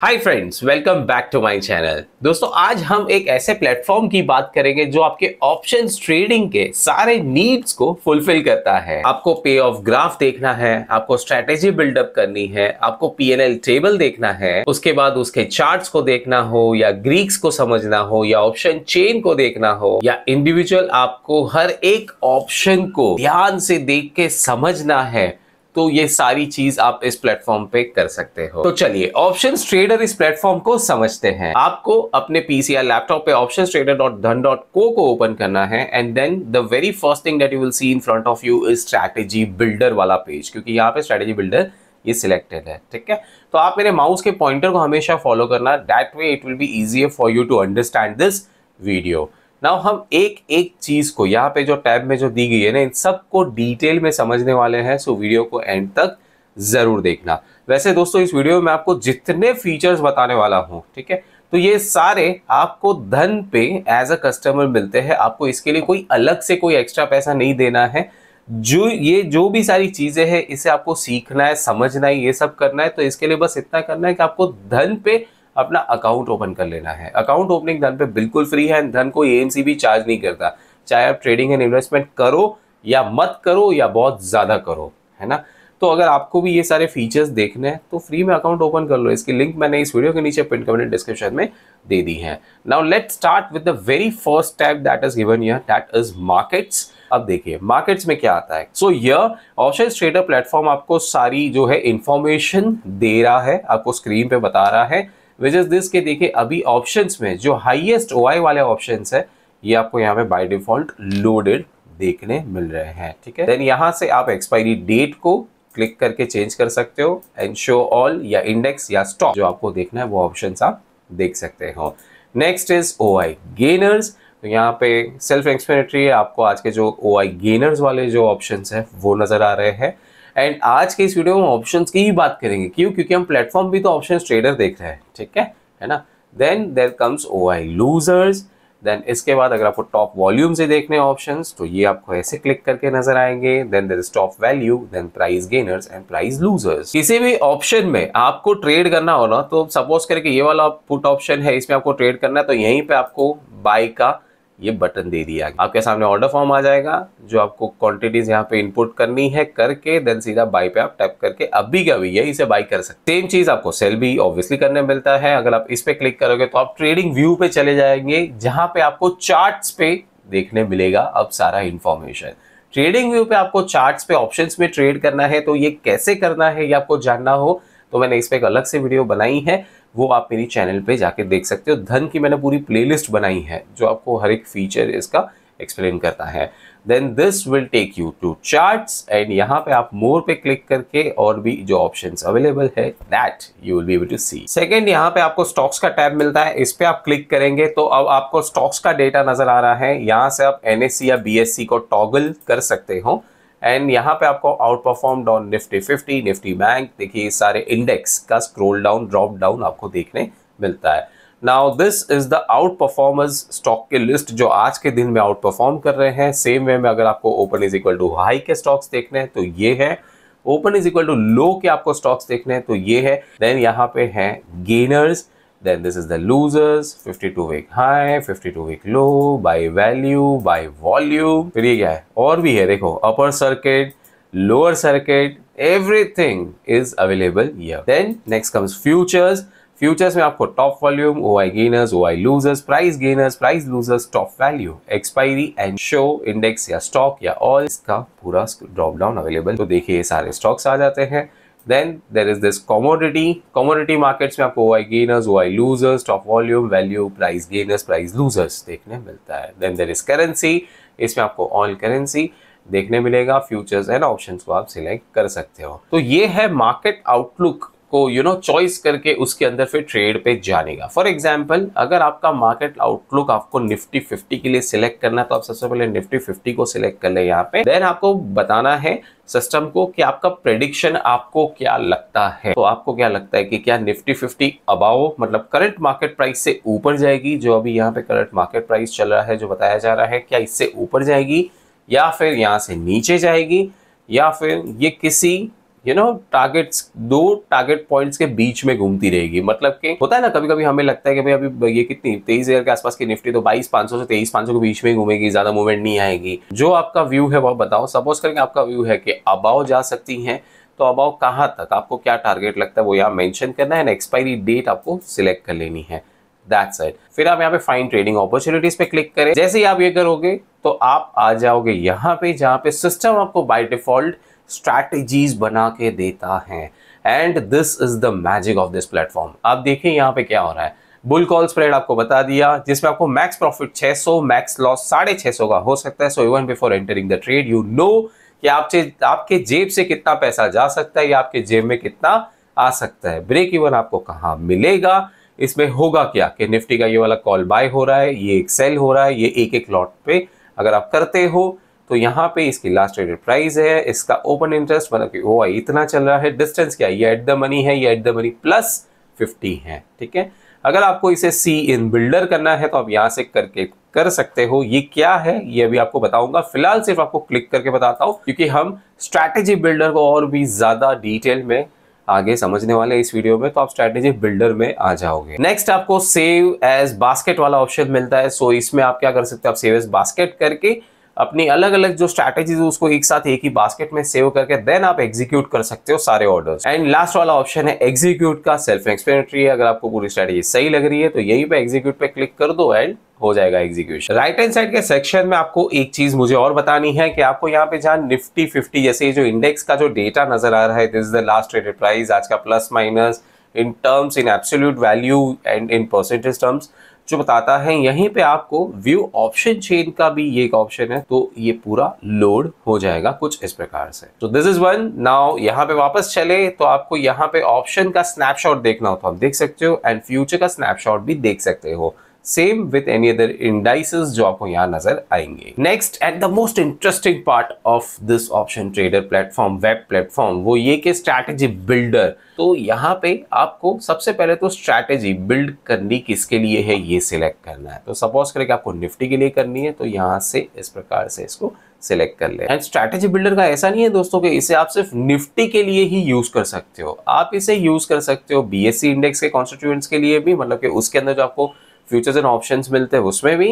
Hi friends, welcome back to my channel. दोस्तों, आज हम एक ऐसे प्लेटफॉर्म की बात करेंगे जो आपके ऑप्शंस ट्रेडिंग के सारे नीड्स को फुलफिल करता है। आपको पे ऑफ ग्राफ देखना है, आपको स्ट्रेटेजी बिल्डअप करनी है, आपको पीएनएल टेबल देखना है, उसके बाद उसके चार्ट्स को देखना हो या ग्रीक्स को समझना हो या ऑप्शन चेन को देखना हो या इंडिविजुअल आपको हर एक ऑप्शन को ध्यान से देख के समझना है, तो ये सारी चीज आप इस प्लेटफॉर्म पे कर सकते हो। तो चलिए ऑप्शंस ट्रेडर इस प्लेटफॉर्म को समझते हैं। आपको अपने पीसी या लैपटॉप पे optionstrader.dhan.co को ओपन करना है and then the very first thing that you will see in front of you is strategy builder वाला पेज, क्योंकि यहाँ पे स्ट्रैटेजी बिल्डर ये सिलेक्टेड है। ठीक है, तो आप मेरे माउस के पॉइंटर को हमेशा फॉलो करना, that way it will be easier for you to understand this video. Now हम एक एक चीज को यहाँ पे जो टैब में जो दी गई है ना, इन सबको डिटेल में समझने वाले हैं, सो वीडियो को एंड तक जरूर देखना। वैसे दोस्तों, इस वीडियो में आपको जितने फीचर्स बताने वाला हूँ, ठीक है, तो ये सारे आपको धन पे एज अ कस्टमर मिलते हैं। आपको इसके लिए कोई अलग से कोई एक्स्ट्रा पैसा नहीं देना है। जो भी सारी चीजें हैं, इसे आपको सीखना है, समझना है, ये सब करना है। तो इसके लिए बस इतना करना है कि आपको धन पे अपना अकाउंट ओपन कर लेना है। अकाउंट ओपनिंग धन पे बिल्कुल फ्री है। धन को एएमसी भी चार्ज नहीं करता, चाहे आप ट्रेडिंग एंड इन्वेस्टमेंट करो या मत करो या बहुत ज्यादा करो, है ना। तो अगर आपको भी ये सारे फीचर्स देखने हैं तो फ्री में अकाउंट ओपन कर लो। इसकी लिंक मैंने इस वीडियो के नीचे पिन कमेंट डिस्क्रिप्शन में दे दी है। Now let's start with the very first tab that is given here, that is markets. अब देखिए मार्केट्स में क्या आता है। सो यह ऑप्शन ट्रेडर प्लेटफॉर्म आपको सारी जो है इंफॉर्मेशन दे रहा है, आपको स्क्रीन पे बता रहा है। विच इज दिस के देखिए अभी ऑप्शंस में जो हाईएस्ट ओआई वाले ऑप्शंस है, ये आपको यहाँ पे बाय डिफॉल्ट लोडेड देखने मिल रहे हैं। ठीक है, देन यहाँ से आप एक्सपायरी डेट को क्लिक करके चेंज कर सकते हो एंड शो ऑल या इंडेक्स या स्टॉक जो आपको देखना है वो ऑप्शंस आप देख सकते हो। Next is OI gainers. तो यहाँ पे सेल्फ एक्सप्लेनेटरी है, आपको आज के जो ओआई गेनर्स वाले जो ऑप्शंस है वो नजर आ रहे हैं। एंड आज के इस वीडियो में ऑप्शंस की ही बात करेंगे, क्यों? क्योंकि हम प्लेटफॉर्म भी तो ऑप्शंस ट्रेडर देख रहे हैं, ठीक है ना। Then there comes OI losers. देन इसके बाद अगर आपको टॉप वॉल्यूम से देखने ऑप्शंस, तो ये आपको ऐसे क्लिक करके नजर आएंगे। Then there is top value, then price gainers and price losers. किसी भी ऑप्शन में आपको ट्रेड करना हो ना, तो सपोज करके ये वाला पुट ऑप्शन है, इसमें आपको ट्रेड करना है, तो यहीं पे आपको बाय का ये बटन दे दिया। आपके सामने ऑर्डर फॉर्म आ जाएगा, जो आपको क्वांटिटीज यहाँ पे इनपुट करनी है, करके देन सीधा बाय पे आप टैप करके अभी का भी यही से बाय कर सकते। सेम चीज आपको सेल भी ऑब्वियसली करने मिलता है। अगर आप इस पे क्लिक करोगे तो आप ट्रेडिंग व्यू पे चले जाएंगे, जहां पे आपको चार्ट्स पे देखने मिलेगा अब सारा इंफॉर्मेशन। ट्रेडिंग व्यू पे आपको चार्ट्स पे ऑप्शंस में ट्रेड करना है, तो ये कैसे करना है ये आपको जानना हो तो मैंने इस पे एक अलग से वीडियो बनाई है, वो आप मेरी चैनल पे जाके देख सकते हो। धन की मैंने पूरी प्लेलिस्ट बनाई है जो आपको हर एक फीचर इसका एक्सप्लेन करता है। Then this will take you to charts and यहाँ पे आप मोर पे क्लिक करके और भी जो ऑप्शंस अवेलेबल है that you will be able to see. Second, यहाँ पे आपको स्टॉक्स का टैब मिलता है, इस पे आप क्लिक करेंगे तो अब आपको स्टॉक्स का डेटा नजर आ रहा है। यहाँ से आप एनएससी या बीएससी को टॉगल कर सकते हो एंड यहाँ पे आपको out performed on Nifty 50, Nifty bank, देखिए सारे इंडेक्स का स्क्रॉल डाउन ड्रॉप डाउन आपको देखने मिलता है। Now this is the out performers stock की लिस्ट जो आज के दिन में आउट परफॉर्म कर रहे हैं। सेम वे में अगर आपको open is equal to high के स्टॉक्स देखने हैं तो ये है, open is equal to low के आपको स्टॉक्स देखने हैं तो ये है। देन यहाँ पे है gainers, then this is the losers, 52 week high, 52 week low, by value, by volume। फिर ये क्या है और भी है, देखो upper circuit, lower circuit, everything is available here। Then next comes futures। Futures में आपको top volume, OI gainers, OI losers, price gainers, price losers, top value, expiry and show index या स्टॉक या ऑल, इसका पूरा drop down available. तो देखिए ये सारे स्टॉक्स आ जाते हैं। Then there is this commodity markets में आपको OI gainers, OI losers, top volume, value, price gainers, price losers देखने मिलता है। Then there is currency, इसमें आपको all currency देखने मिलेगा। फ्यूचर्स एंड ऑप्शंस को आप सिलेक्ट कर सकते हो। तो ये है मार्केट आउटलुक को चॉइस करके उसके अंदर फिर ट्रेड पे जाने का। फॉर एग्जांपल, अगर आपका मार्केट आउटलुक आपको निफ्टी 50 के लिए सिलेक्ट करना है तो आप सबसे पहले निफ्टी 50 को सिलेक्ट कर ले यहाँ पे। देन आपको बताना है सिस्टम को कि आपका प्रेडिक्शन आपको क्या लगता है। तो आपको क्या लगता है कि क्या निफ्टी 50 अबाव मतलब करंट मार्केट प्राइस से ऊपर जाएगी, जो अभी यहाँ पे करंट मार्केट प्राइस चल रहा है जो बताया जा रहा है, क्या इससे ऊपर जाएगी या फिर यहाँ से नीचे जाएगी, या फिर ये किसी टारगेट्स, दो टारगेट पॉइंट्स के बीच में घूमती रहेगी। मतलब कि होता है ना, कभी कभी हमें लगता है कि भाई अभी ये कितनी 23,000 के आसपास की निफ्टी, तो 22,500 से 23,500 के बीच में ही घूमेगी, ज्यादा मूवमेंट नहीं आएगी। जो आपका व्यू है वो बताओ। सपोज करके आपका व्यू है कि अबाव जा सकती है, तो अबाव कहाँ तक, आपको क्या टारगेट लगता है वो यहाँ मेंशन करना है, एक्सपायरी डेट आपको सिलेक्ट कर लेनी है। That's it. फिर आप यहाँ पे फाइंड ट्रेडिंग अपॉर्चुनिटीज पे क्लिक करें। जैसे ही आप ये करोगे तो आप आ जाओगे यहाँ पे, जहाँ पे सिस्टम आपको बाय डिफॉल्ट स्ट्रैटेजीज बना के देता है। And this is the magic of this platform. आप देखिए यहाँ पे क्या हो रहा है। बुल कॉल स्प्रेड आपको बता दिया, जिसमें आपको मैक्स प्रॉफिट 600, मैक्स लॉस 650 का हो सकता है। So even before entering the trade you know कि आपके जेब से कितना पैसा जा सकता है या आपके जेब में कितना आ सकता है। ब्रेक इवन आपको कहाँ मिलेगा, इसमें होगा क्या कि निफ्टी का ये वाला कॉल बाय हो रहा है, ये एक सेल हो रहा है, ये एक एक लॉट पे अगर आप करते हो तो यहाँ पे इसकी लास्ट ट्रेडेड प्राइस है, इसका ओपन इंटरेस्ट मतलब कि वो इतना चल रहा है, डिस्टेंस क्या है, ये एट द मनी है, ये एट द मनी प्लस 50 है। ठीक है, अगर आपको इसे सी इन बिल्डर करना है तो आप यहाँ से करके कर सकते हो। ये क्या है ये अभी आपको बताऊंगा, फिलहाल सिर्फ आपको क्लिक करके बताता हूँ, क्योंकि हम स्ट्रैटेजी बिल्डर को और भी ज्यादा डिटेल में आगे समझने वाले इस वीडियो में, तो आप स्ट्रैटेजी बिल्डर में आ जाओगे। नेक्स्ट आपको सेव एज बास्केट वाला ऑप्शन मिलता है। सो इसमें आप क्या कर सकते हो, आप सेव एज बास्केट करके अपनी अलग अलग जो स्ट्रैटेजीज उसको एक साथ एक ही बास्केट में सेव करके देन आप एग्जीक्यूट कर सकते हो सारे ऑर्डर्स। एंड लास्ट वाला ऑप्शन है एग्जीक्यूट का, सेल्फ एक्सप्लेनेटरी है। अगर आपको पूरी स्ट्रैटेजी सही लग रही है तो यहीं पे एग्जीक्यूट पे क्लिक कर दो एंड हो जाएगा एग्जीक्यूशन। राइट हैंड साइड के सेक्शन में आपको एक चीज मुझे और बतानी है कि आपको यहाँ पे जहां निफ्टी 50 जैसे जो इंडेक्स का जो डेटा नजर आ रहा है, this is the last traded price, आज का plus minus in terms, in absolute value and in percentage terms जो बताता है। यहीं पे आपको व्यू ऑप्शन चेन का भी ये एक ऑप्शन है, तो ये पूरा लोड हो जाएगा कुछ इस प्रकार से। तो दिस इज वन। नाउ यहाँ पे वापस चले तो आपको यहाँ पे ऑप्शन का स्नैपशॉट देखना हो तो आप देख सकते हो, एंड फ्यूचर का स्नैपशॉट भी देख सकते हो, same with any other indices जो आपको यहाँ नजर आएंगे। Next and the most interesting part of this option trader platform, web platform, वो ये कि स्ट्रैटेजी बिल्डर। तो यहाँ पे आपको सबसे पहले तो स्ट्रैटेजी बिल्ड करनी किसके लिए है ये सिलेक्ट करना है। तो सपोज करें कि आपको निफ्टी के लिए करनी है, तो यहाँ से इस प्रकार से इसको सिलेक्ट कर ले। एंड स्ट्रैटेजी बिल्डर का ऐसा नहीं है दोस्तों कि इसे आप सिर्फ निफ्टी के लिए ही यूज कर सकते हो, आप इसे यूज कर सकते हो बीएससी इंडेक्स के कॉन्स्टिट्यूएंट्स के लिए भी, मतलब कि उसके अंदर जो आपको फ्यूचर्स एंड ऑप्शंस मिलते हैं उसमें भी,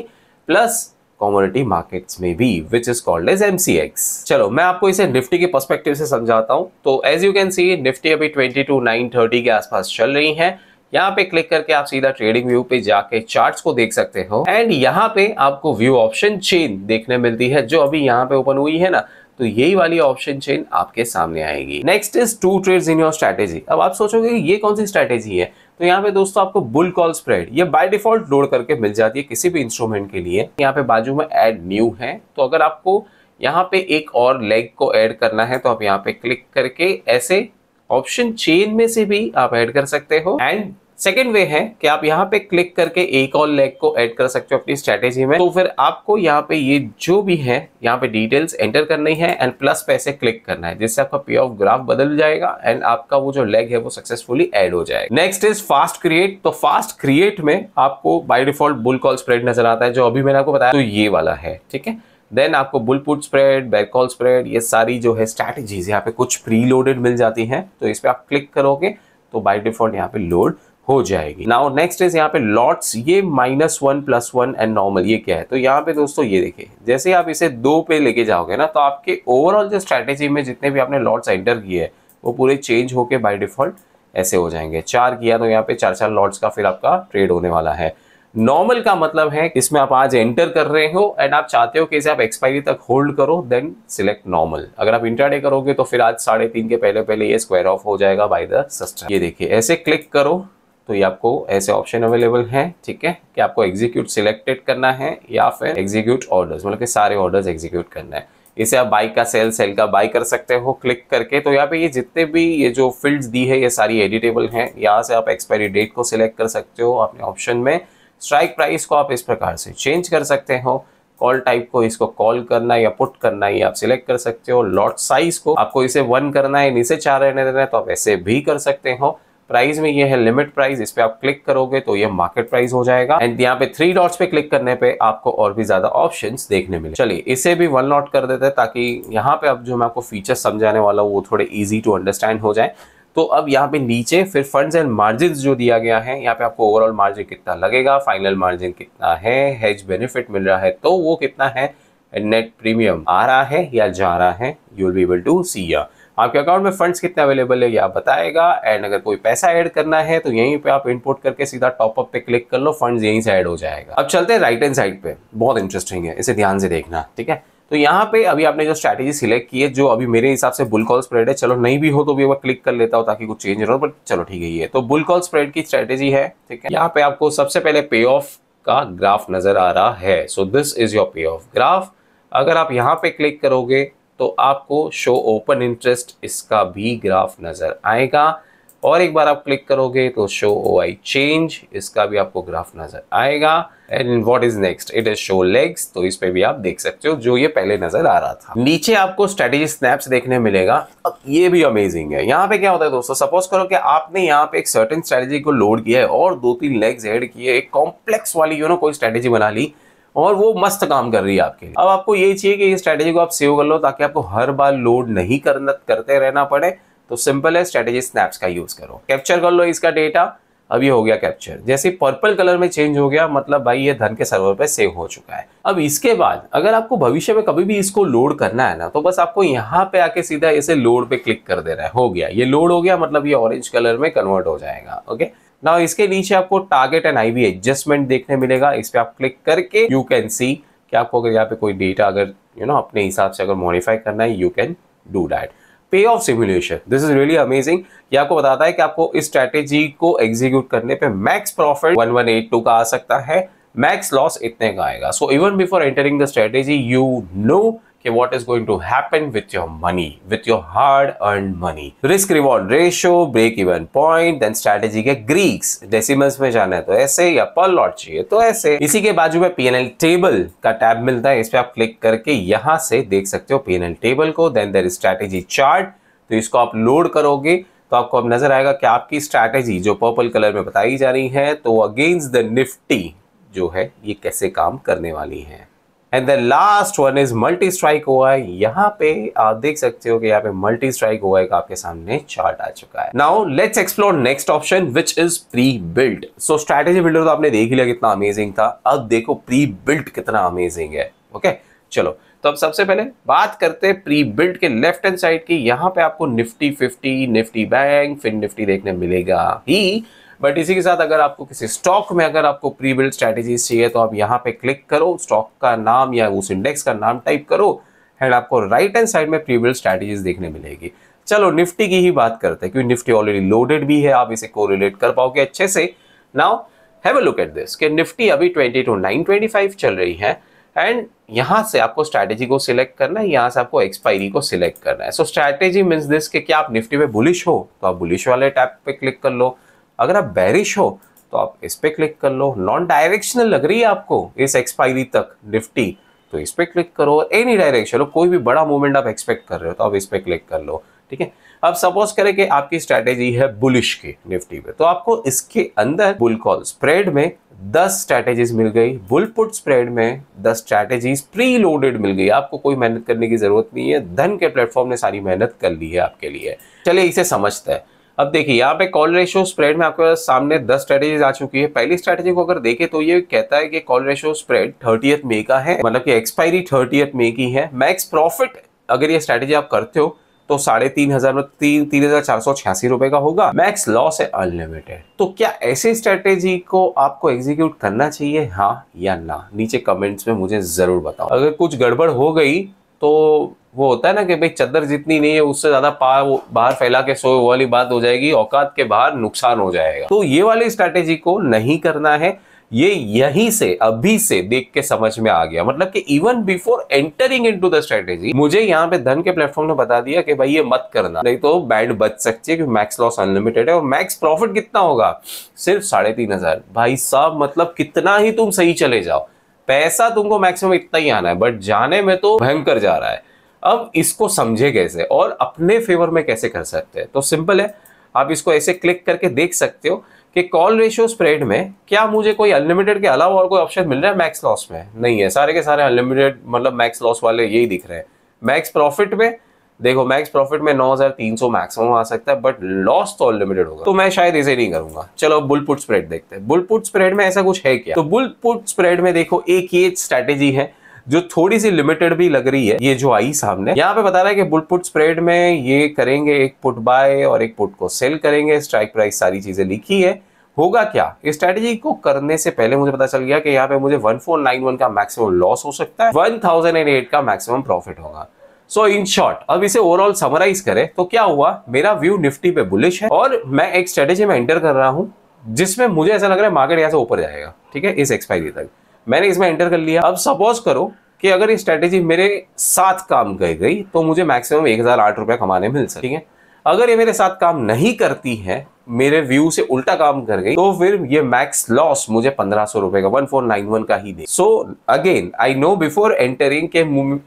प्लस कमोडिटी मार्केट्स में भी, which is called as MCX. चलो मैं आपको इसे निफ्टी के पर्सपेक्टिव से समझाता हूं। तो as you can see Nifty अभी 22,930 के आसपास चल रही है। यहाँ पे क्लिक करके आप सीधा ट्रेडिंग व्यू पे जाके चार्ट्स को देख सकते हो, एंड यहाँ पे आपको व्यू ऑप्शन चेन देखने मिलती है जो अभी यहाँ पे ओपन हुई है ना, तो यही वाली ऑप्शन चेन आपके सामने आएगी। Next is 2 trades in your strategy. अब आप सोचोगे ये कौन सी स्ट्रैटेजी है, तो यहाँ पे दोस्तों आपको बुल कॉल स्प्रेड ये बाय डिफॉल्ट लोड करके मिल जाती है किसी भी इंस्ट्रूमेंट के लिए। यहाँ पे बाजू में ऐड न्यू है, तो अगर आपको यहाँ पे एक और लेग को ऐड करना है तो आप यहाँ पे क्लिक करके ऐसे ऑप्शन चेन में से भी आप ऐड कर सकते हो। एंड सेकेंड वे है कि आप यहाँ पे क्लिक करके एक और लेग को ऐड कर सकते हो अपनी स्ट्रैटेजी में। तो फिर आपको यहाँ पे ये जो भी है यहाँ पे डिटेल्स एंटर करनी है एंड प्लस पे ऐसे क्लिक करना है, जिससे आपका पे ऑफ ग्राफ बदल जाएगा एंड आपका वो जो लेग है वो सक्सेसफुली ऐड हो जाएगा। Next is fast create. तो फास्ट क्रिएट में आपको by default bull call spread नजर आता है, जो अभी मैंने आपको बताया, तो ये वाला है। ठीक है, देन आपको bull put spread, bear call spread, ये सारी जो है स्ट्रैटेजीज यहाँ पे कुछ प्री लोडेड मिल जाती हैं, तो इस पे आप क्लिक करोगे तो बाय डिफॉल्ट यहाँ पे लोड हो जाएगी। नाउ नेक्स्ट इज यहाँ पे लॉट्स, ये -1 +1 एंड नॉर्मल, ये क्या है, तो यहाँ पे दोस्तों ये देखिए, जैसे आप इसे 2 पे लेके जाओगे ना, तो आपके ओवरऑल जो स्ट्रैटेजी में जितने भी आपने लॉट्स एंटर किए हैं वो पूरे चेंज होके बाय डिफॉल्ट ऐसे हो जाएंगे। 4 किया तो यहाँ पे 4 लॉट्स का फिर आपका ट्रेड होने वाला है। नॉर्मल का मतलब है इसमें आप आज एंटर कर रहे हो एंड आप चाहते हो कि इसे आप एक्सपायरी तक होल्ड करो, देन सिलेक्ट नॉर्मल। अगर आप इंट्राडे करोगे तो फिर आज 3:30 के पहले पहले ये स्क्वायर ऑफ हो जाएगा बाय द सिस्टम। ये देखिए ऐसे क्लिक करो तो ये आपको ऐसे ऑप्शन अवेलेबल है। ठीक है, कि आपको एग्जीक्यूट सिलेक्टेड करना है या फिर एग्जीक्यूट ऑर्डर्स, मतलब कि सारे ऑर्डर्स एग्जीक्यूट करना है। इसे आप बाई का सेल, सेल का बाई कर सकते हो क्लिक करके। तो यहाँ पे ये जितने भी ये जो फील्ड्स दी है ये सारी एडिटेबल हैं। यहाँ से आप एक्सपायरी डेट को सिलेक्ट कर सकते हो अपने ऑप्शन में। स्ट्राइक प्राइस को आप इस प्रकार से चेंज कर सकते हो। कॉल टाइप को इसको कॉल करना है या पुट करना है, ये आप सिलेक्ट कर सकते हो। लॉट साइज को आपको इसे 1 करना है, नीचे 4 रहने देना है, तो आप ऐसे भी कर सकते हो। प्राइस में ये है लिमिट प्राइस, इस पे आप क्लिक करोगे तो ये मार्केट प्राइस हो जाएगा। एंड यहाँ पे 3 डॉट्स पे क्लिक करने पे आपको और भी ज्यादा ऑप्शंस देखने मिले। चलिए इसे भी 1 नॉट कर देते हैं ताकि यहाँ पे अब जो मैं आपको फीचर्स समझाने वाला हूँ वो थोड़े इजी टू अंडरस्टैंड हो जाए। तो अब यहाँ पे नीचे फिर फंड्स एंड मार्जिन जो दिया गया है, यहाँ पे आपको ओवरऑल मार्जिन कितना लगेगा, फाइनल मार्जिन कितना है, हेज बेनिफिट मिल रहा है तो वो कितना है, नेट प्रीमियम आ रहा है या जा रहा है, you will be able to see. आपके अकाउंट में फंड्स कितने अवेलेबल है ये आप बताएगा। एंड अगर कोई पैसा ऐड करना है तो यहीं पे आप इंपोर्ट करके सीधा टॉपअप पे क्लिक कर लो, फंड्स यहीं से ऐड हो जाएगा। अब चलते हैं राइट हैंड साइड पे, बहुत इंटरेस्टिंग है, इसे ध्यान से देखना, ठीक है। तो यहाँ पे अभी आपने जो स्ट्रैटेजी सिलेक्ट की है, जो अभी मेरे हिसाब से बुल कॉल स्प्रेड है, चलो नहीं भी हो तो भी एक बार क्लिक कर लेता हूँ ताकि कुछ चेंज ना हो, बट चलो ठीक है। ये तो बुल कॉल स्प्रेड की स्ट्रैटेजी है, ठीक है। यहाँ पे आपको सबसे पहले पे ऑफ का ग्राफ नजर आ रहा है, सो दिस इज योर पे ऑफ ग्राफ। अगर आप यहाँ पे क्लिक करोगे तो आपको शो ओपन इंटरेस्ट इसका भी ग्राफ नजर आएगा, और एक बार आप क्लिक करोगे तो शो ओआई चेंज इसका भी आपको ग्राफ नजर आएगा। And what is next, it is show legs, तो इस पे भी आप देख सकते हो जो ये पहले नजर आ रहा था। नीचे आपको स्ट्रेटेजी स्नैप्स देखने मिलेगा। अब ये भी अमेजिंग है। यहाँ पे क्या होता है दोस्तों, सपोज करो कि आपने यहाँ पे एक सर्टेन स्ट्रेटेजी को लोड किया है और 2-3 लेग्स ऐड किए, एक कॉम्प्लेक्स वाली कोई स्ट्रेटेजी बना ली और वो मस्त काम कर रही है आपके लिए। अब आपको ये चाहिए कि ये स्ट्रेटेजी को आप सेव कर लो ताकि आपको हर बार लोड नहीं करते रहना पड़े। तो सिंपल है, स्ट्रेटेजी स्नैप्स का यूज करो, कैप्चर कर लो इसका डेटा। अब ये हो गया कैप्चर, जैसे पर्पल कलर में चेंज हो गया मतलब भाई ये धन के सर्वर पे सेव हो चुका है। अब इसके बाद अगर आपको भविष्य में कभी भी इसको लोड करना है ना, तो बस आपको यहाँ पे आके सीधा ऐसे लोड पे क्लिक कर देना है, हो गया ये लोड हो गया, मतलब ये ऑरेंज कलर में कन्वर्ट हो जाएगा। ओके, नाउ इसके नीचे आपको टारगेट एंड आईवी एडजस्टमेंट देखने मिलेगा। इस पे आप क्लिक करके यू कैन सी कि आपको अगर यहाँ पे कोई डेटा अगर अपने हिसाब से अगर मॉडिफाई करना है, यू कैन डू दैट। पे of simulation, this is really amazing. ये आपको बताता है कि आपको इस स्ट्रैटेजी को एग्जीक्यूट करने पे मैक्स प्रॉफिट 1182 का आ सकता है, मैक्स लॉस इतने का आएगा। So even before entering the strategy you know कि what is going to happen with your money, with your hard earned money. Risk reward ratio, break even point, then strategy के Greeks, decimals में जाना है तो ऐसे, या per lot चाहिए तो ऐसे। इसी के बाजू में P&L टेबल का टैब मिलता है, इस पे आप क्लिक करके यहाँ से देख सकते हो P&L टेबल को। then there is strategy chart, तो इसको आप लोड करोगे तो आपको अब नजर आएगा कि आपकी स्ट्रैटेजी जो पर्पल कलर में बताई जा रही है तो अगेंस्ट द निफ्टी जो है ये कैसे काम करने वाली है। And the last one is multi strike OI. यहाँ पे आप देख सकते हो कि यहाँ पे मल्टी स्ट्राइक ओआई का आपके सामने चार्ट आ चुका है। Now let's explore next option which is pre build. So strategy builder तो आपने देख ही लिया कितना अमेजिंग था, अब देखो प्री बिल्ड कितना अमेजिंग है। ओके चलो, तो अब सबसे पहले बात करते हैं प्री बिल्ड के लेफ्ट हैंड साइड की। यहाँ पे आपको निफ्टी 50, निफ्टी बैंक, फिर निफ्टी देखने मिलेगा ही, बट इसी के साथ अगर आपको किसी स्टॉक में अगर आपको प्री बिल्ड स्ट्रैटेजीज चाहिए तो आप यहाँ पे क्लिक करो, स्टॉक का नाम या उस इंडेक्स का नाम टाइप करो एंड आपको राइट हैंड साइड में प्री बिल्ड स्ट्रैटेजीज देखने मिलेगी। चलो निफ्टी की ही बात करते हैं क्योंकि निफ्टी ऑलरेडी लोडेड भी है, आप इसे कोरिलेट कर पाओगे अच्छे से। Now have a look at this कि निफ्टी अभी 22,925 चल रही है एंड यहाँ से आपको स्ट्रैटेजी को सिलेक्ट करना है, यहाँ से आपको एक्सपायरी को सिलेक्ट करना है। सो स्ट्रैटेजी मीन्स दिस कि क्या आप निफ्टी में बुलिश हो तो आप बुलिश वाले टैब पे क्लिक कर लो, अगर आप बेरिश हो तो आप इस पे क्लिक कर लो, नॉन डायरेक्शनल लग रही है आपको इस एक्सपायरी तक निफ्टी तो इस पे क्लिक करो, एनी डायरेक्शन कोई भी बड़ा मूवमेंट आप एक्सपेक्ट कर रहे हो तो आप इस पे क्लिक कर लो। ठीक है, अब सपोज करें कि आपकी स्ट्रैटेजी है बुलिश की निफ्टी पे, तो आपको इसके अंदर बुल कॉल स्प्रेड में 10 स्ट्रैटेजीज मिल गई, बुल पुट स्प्रेड में 10 स्ट्रैटेजीज प्री लोडेड मिल गई। आपको कोई मेहनत करने की जरूरत नहीं है, धन के प्लेटफॉर्म ने सारी मेहनत कर ली है आपके लिए। चलिए इसे समझते हैं। अब देखिए यहाँ पे कॉल रेशियो स्प्रेड में आपके सामने 10 स्ट्रैटेजीज आ चुकी है। पहली स्ट्रैटेजी को अगर देखें तो ये कहता है कि कॉल रेशियो स्प्रेड 30th मई का है, मतलब कि एक्सपायरी 30th मई की है। मैक्स प्रॉफिट अगर ये स्ट्रैटेजी आप करते हो तो 3,486 रुपए का होगा। मैक्स लॉस है अनलिमिटेड। तो क्या ऐसी स्ट्रैटेजी को आपको एग्जीक्यूट करना चाहिए, हाँ या ना? नीचे कमेंट्स में मुझे जरूर बताओ। अगर कुछ गड़बड़ हो गई तो वो होता है ना कि भाई चद्दर जितनी नहीं है उससे ज्यादा बाहर फैला के सोए वाली बात हो जाएगी, औकात के बाहर नुकसान हो जाएगा। तो ये वाली स्ट्रैटेजी को नहीं करना है। ये यहीं से अभी से देख के समझ में आ गया, मतलब कि even before entering into the strategy मुझे यहाँ पे धन के प्लेटफॉर्म ने बता दिया कि भाई ये मत करना, नहीं तो बैंड बच सकती है, क्योंकि मैक्स लॉस अनलिमिटेड है और मैक्स प्रॉफिट कितना होगा, सिर्फ 3,500। भाई साहब मतलब कितना ही तुम सही चले जाओ, पैसा तुमको मैक्सिमम इतना ही आना है, बट जाने में तो भयंकर जा रहा है। अब इसको समझे कैसे और अपने फेवर में कैसे कर सकते हैं? तो सिंपल है, आप इसको ऐसे क्लिक करके देख सकते हो कि कॉल रेशियो स्प्रेड में क्या मुझे कोई अनलिमिटेड के अलावा और कोई ऑप्शन मिल रहा है मैक्स लॉस में? नहीं है, सारे के सारे अनलिमिटेड मतलब मैक्स लॉस वाले यही दिख रहे हैं। मैक्स प्रॉफिट में देखो, मैक्स प्रॉफिट में 9300 मैक्सिमम आ सकता है, बट लॉस तो अनलिमिटेड होगा, तो मैं शायद इसे नहीं करूंगा। चलो बुल पुट स्प्रेड देखते हैं। बुल पुट स्प्रेड में ऐसा कुछ है क्या? तो बुल पुट स्प्रेड में देखो एक ये स्ट्रैटेजी है जो थोड़ी सी लिमिटेड भी लग रही है, ये जो आई सामने यहाँ पे बता रहा है कि बुल पुट स्प्रेड में ये करेंगे, एक पुट बाय और एक पुट को सेल करेंगे, स्ट्राइक प्राइस सारी चीजें लिखी है। होगा क्या, इस स्ट्रैटेजी को करने से पहले मुझे पता चल गया कि यहाँ पे मुझे 1491 का मैक्सिमम लॉस हो सकता है, 1008 का मैक्सिमम प्रॉफिट होगा। सो इन शॉर्ट, अब इसे ओवरऑल समराइज करें तो क्या हुआ, मेरा व्यू निफ्टी पे बुलिश है और मैं एक स्ट्रेटेजी में एंटर कर रहा हूं जिसमें मुझे ऐसा लग रहा है मार्केट यहाँ से ऊपर जाएगा, ठीक है, इस एक्सपायरी तक मैंने इसमें एंटर कर लिया। अब सपोज करो कि अगर ये स्ट्रेटेजी मेरे साथ काम कर गई तो मुझे मैक्सिमम 1008 रुपया कमाने मिल सकते, ठीक है। अगर ये मेरे साथ काम नहीं करती है, मेरे व्यू से उल्टा काम कर गई, तो फिर ये मैक्स लॉस मुझे 1500 रुपए का 1491 का ही दे। So again I know before entering के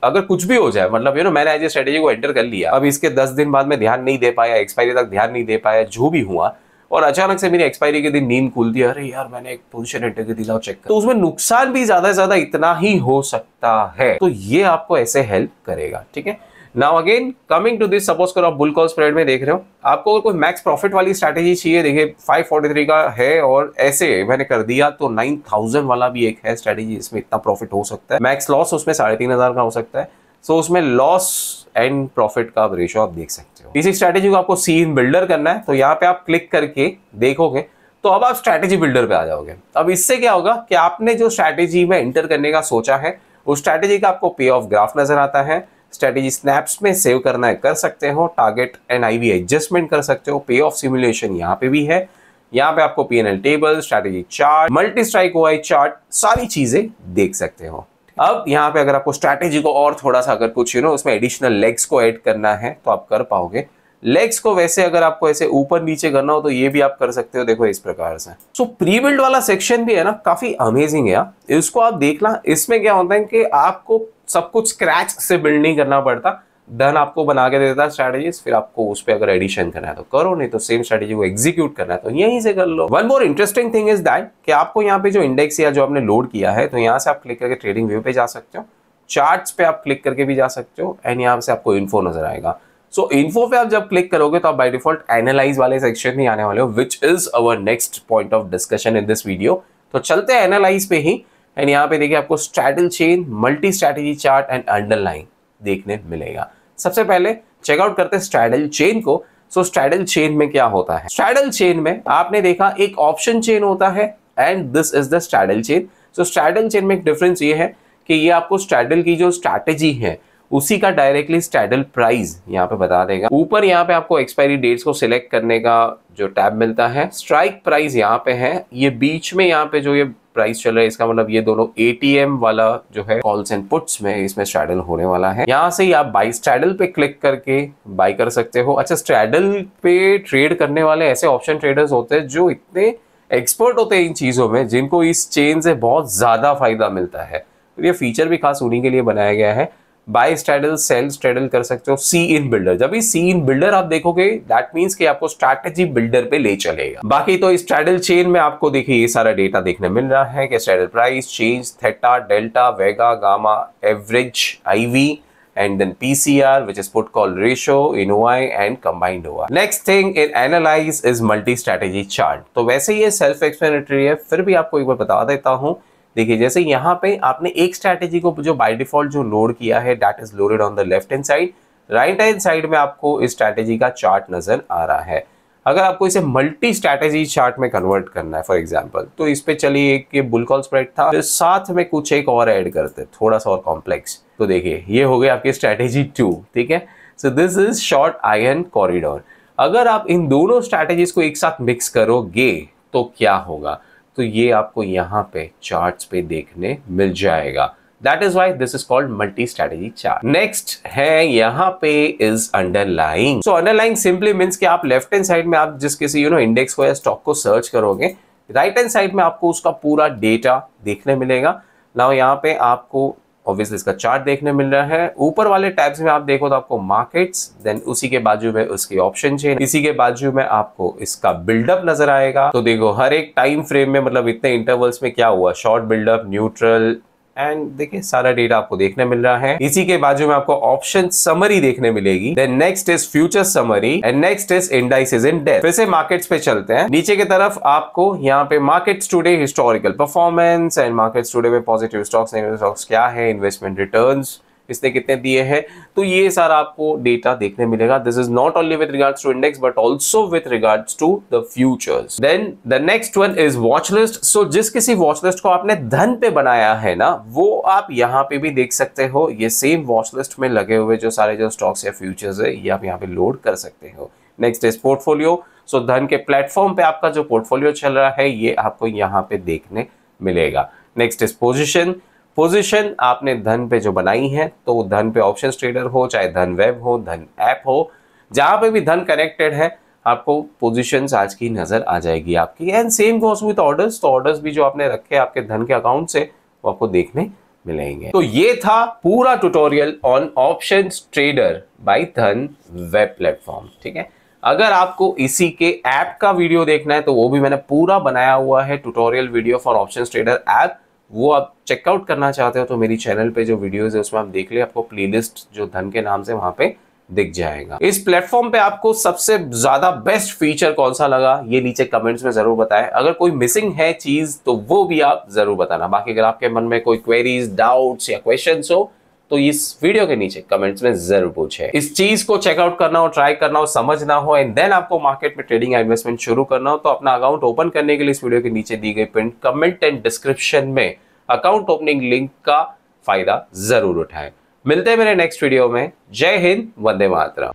अगर कुछ भी हो जाए, मतलब मैंने आज स्ट्रेटेजी को एंटर कर लिया, अब इसके 10 दिन बाद में ध्यान नहीं दे पाया, एक्सपायरी तक ध्यान नहीं दे पाया, जो भी हुआ, और अचानक से मेरी एक्सपायरी के दिन नींद खुलती है, अरे यार मैंने एक पोजीशन एंटर कर दी, लाओ चेक कर, तो उसमें नुकसान भी ज्यादा से ज्यादा इतना ही हो सकता है। तो ये आपको ऐसे हेल्प करेगा, ठीक है। Now again coming to this, suppose करो आप बुल कॉल स्प्रेड में देख रहे हो, आपको अगर कोई मैक्स प्रॉफिट वाली स्ट्रैटेजी चाहिए, देखिए 543 का है और ऐसे मैंने कर दिया, तो 9000 वाला भी एक है स्ट्रैटेजी, इसमें इतना प्रॉफिट हो सकता है, मैक्स लॉस उसमें 3500 का हो सकता है। सो उसमें लॉस एंड प्रॉफिट का रेशो आप देख सकते हो। इसी स्ट्रैटेजी को आपको सी इन बिल्डर करना है, तो यहाँ पे आप क्लिक करके देखोगे तो अब आप स्ट्रैटेजी बिल्डर पे आ जाओगे। अब इससे क्या होगा कि आपने जो स्ट्रैटेजी में एंटर करने का सोचा है, उस स्ट्रैटेजी का आपको पे ऑफ ग्राफ नजर आता है, स्ट्रैटेजी स्नैप्स में सेव करना है कर सकते हो, टारगेट एंड आईवी एडजस्टमेंट कर सकते हो, पे ऑफ सिमुलेशन यहाँ पे भी है, यहाँ पे आपको PNL table, strategy chart, multi strike OI chart, सारी चीजें देख सकते हो। अब यहाँ पे अगर आपको स्ट्रैटेजी को और थोड़ा सा अगर कुछ उसमें एडिशनल लेग्स को ऐड करना है तो आप कर पाओगे। लेग्स को वैसे अगर आपको ऐसे ऊपर नीचे करना हो तो ये भी आप कर सकते हो, देखो इस प्रकार से। सो प्री बिल्ड वाला सेक्शन भी है ना, काफी अमेजिंग है, इसको आप देखना। इसमें क्या होता है कि आपको सब कुछ स्क्रैच से बिल्ड नहीं करना पड़ता, डन आपको बना के देता है स्ट्रैटेजीज, फिर आपको उस पर अगर एडिशन करना है तो करो, नहीं तो सेम स्ट्रैटेजी को एग्जीक्यूट करना है तो यहीं से कर लो। One more interesting thing is that कि आपको यहाँ पे जो इंडेक्स या जो आपने लोड किया है, तो यहाँ से आप क्लिक करके ट्रेडिंग व्यू पे जा सकते हो, चार्ट्स पे आप क्लिक करके भी जा सकते हो, एंड यहाँ से आपको इन्फो नजर आएगा। सो इन्फो पे आप जब क्लिक करोगे तो आप बाय डिफॉल्ट एनालाइज वाले सेक्शन में आने वाले हो, which is our next point of discussion in this video. तो चलते हैं एनालाइज पे ही, एंड यहाँ पे देखिए आपको straddle chain, multi strategy chart and underline देखने मिलेगा। सबसे पहले चेकआउट करते हैं स्ट्रैडल चेन को। सो स्ट्रैडल चेन में क्या होता है, स्ट्रैडल चेन में आपने देखा एक ऑप्शन चेन होता है, and this is the straddle chain. So straddle chain में एक डिफरेंस ये है कि ये आपको स्ट्रैडल की जो स्ट्रैटेजी है उसी का डायरेक्टली स्ट्रैडल प्राइस यहाँ पे बता देगा। ऊपर यहाँ पे आपको एक्सपायरी डेट्स को सिलेक्ट करने का जो टैब मिलता है, स्ट्राइक प्राइस यहाँ पे है, ये बीच में यहाँ पे जो ये प्राइस चल रहा है, इसका मतलब ये दोनों एटीएम वाला जो है कॉल्स एंड पुट्स में इसमें स्ट्रैडल होने वाला है। यहाँ से ही आप बाई स्ट्रैडल पे क्लिक करके बाई कर सकते हो। अच्छा, स्ट्रैडल पे ट्रेड करने वाले ऐसे ऑप्शन ट्रेडर्स होते हैं जो इतने एक्सपर्ट होते हैं इन चीजों में, जिनको इस चेन से बहुत ज्यादा फायदा मिलता है। तो ये फीचर भी खास उन्हीं के लिए बनाया गया है। बाय स्ट्रैडल, सेल स्ट्रैडल कर सकते हो, सी इन बिल्डर। जब भी सी इन बिल्डर आप देखोगे दैट मींस कि आपको स्ट्रैटेजी बिल्डर पे ले चलेगा। बाकी तो इस स्ट्रैडल चेन में आपको देखिए ये सारा डेटा देखने मिल रहा है कि straddle price, change, theta, delta, vega, gamma, average, IV, and then PCR, which is put call ratio, INOI and combined OI. Next thing in analyze is multi-strategy chart. तो वैसे ये self explanatory है, फिर भी आपको एक बार बता देता हूँ। देखिए जैसे यहाँ पे आपने एक स्ट्रैटेजी को जो बाय डिफॉल्ट जो लोड किया है, that is loaded on the left hand side, right hand side में आपको इस स्ट्रैटेजी का चार्ट नजर आ रहा है। अगर आपको इसे मल्टी स्ट्रैटेजी चार्ट में कन्वर्ट करना है फॉर एग्जांपल, तो इस पे चलिए एक बुल कॉल स्प्रेड था, तो साथ में कुछ एक और ऐड करते थोड़ा सा और कॉम्प्लेक्स। तो देखिए ये हो गई आपकी स्ट्रैटेजी 2, ठीक है। So this is short iron corridor. अगर आप इन दोनों स्ट्रैटेजीज को एक साथ मिक्स करोगे तो क्या होगा, तो ये आपको यहाँ पे चार्ट्स पे देखने मिल जाएगा। That is why this is called multi-strategy chart. Next है यहाँ पे is underlying. So underlying simply means कि आप लेफ्ट हैंड साइड में आप जिस किसी इंडेक्स को या स्टॉक को सर्च करोगे, राइट हैंड साइड में आपको उसका पूरा डेटा देखने मिलेगा। नाउ यहाँ पे आपको ऑब्वियसली इसका चार्ट देखने मिल रहा है। ऊपर वाले टैब्स में आप देखो तो आपको मार्केट्स, देन उसी के बाजू में उसकी ऑप्शन चेन, इसी के बाजू में आपको इसका बिल्डअप नजर आएगा। तो देखो हर एक टाइम फ्रेम में मतलब इतने इंटरवल्स में क्या हुआ, शॉर्ट बिल्डअप, न्यूट्रल, एंड देखिए सारा डेटा आपको देखने मिल रहा है। इसी के बाजू में आपको ऑप्शन समरी देखने मिलेगी। Then next is future summary and next is indices in depth. फिर से मार्केट्स पे चलते हैं। नीचे की तरफ आपको यहाँ पे markets today, historical performance and markets today में पॉजिटिव स्टॉक्स, नेगेटिव स्टॉक्स क्या है, इन्वेस्टमेंट रिटर्न्स इसने कितने दिए हैं, तो ये सारा आपको डेटा देखने मिलेगा। This is not only with regards to index but also with regards to the futures. Then the next one is watch list. So जिस किसी वॉच लिस्ट को आपने धन पे बनाया है ना, वो आप यहाँ पे भी देख सकते हो। ये सेम वॉच लिस्ट में लगे हुए जो सारे जो स्टॉक्स या फ्यूचर्स है ये आप यहाँ पे लोड कर सकते हो। Next is portfolio. सो धन के प्लेटफॉर्म पे आपका जो पोर्टफोलियो चल रहा है ये आपको यहाँ पे देखने मिलेगा। Next is position. पोजीशन आपने धन पे जो बनाई है, तो धन पे ऑप्शंस ट्रेडर हो, चाहे धन वेब हो, धन ऐप हो, जहां पे भी धन कनेक्टेड है आपको पोजीशंस आज की नजर आ जाएगी आपकी। And same goes with orders. तो ऑर्डर्स भी जो आपने रखे आपके धन के अकाउंट से वो आपको देखने मिलेंगे। तो ये था पूरा tutorial on options trader by Dhan web platform. ठीक है, अगर आपको इसी के ऐप का वीडियो देखना है तो वो भी मैंने पूरा बनाया हुआ है, tutorial video for options trader app. वो आप चेकआउट करना चाहते हो तो मेरी चैनल पे जो वीडियोस है उसमें आप देख ले, आपको प्लेलिस्ट जो धन के नाम से वहां पे दिख जाएगा। इस प्लेटफॉर्म पे आपको सबसे ज्यादा बेस्ट फीचर कौन सा लगा ये नीचे कमेंट्स में जरूर बताएं। अगर कोई मिसिंग है चीज तो वो भी आप जरूर बताना। बाकी अगर आपके मन में कोई क्वेरीज, डाउट्स या क्वेश्चंस हो तो इस वीडियो के नीचे कमेंट्स में जरूर पूछे। इस चीज को चेकआउट करना हो, ट्राई करना हो, समझना हो एंड देन आपको मार्केट में ट्रेडिंग या इन्वेस्टमेंट शुरू करना हो तो अपना अकाउंट ओपन करने के लिए इस वीडियो के नीचे दी गई पिन कमेंट एंड डिस्क्रिप्शन में अकाउंट ओपनिंग लिंक का फायदा जरूर उठाएं। मिलते हैं मेरे नेक्स्ट वीडियो में। जय Hind, Vande Mataram.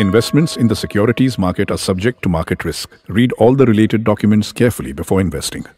Investments in the securities market are subject to market risk. Read all the related documents carefully before investing.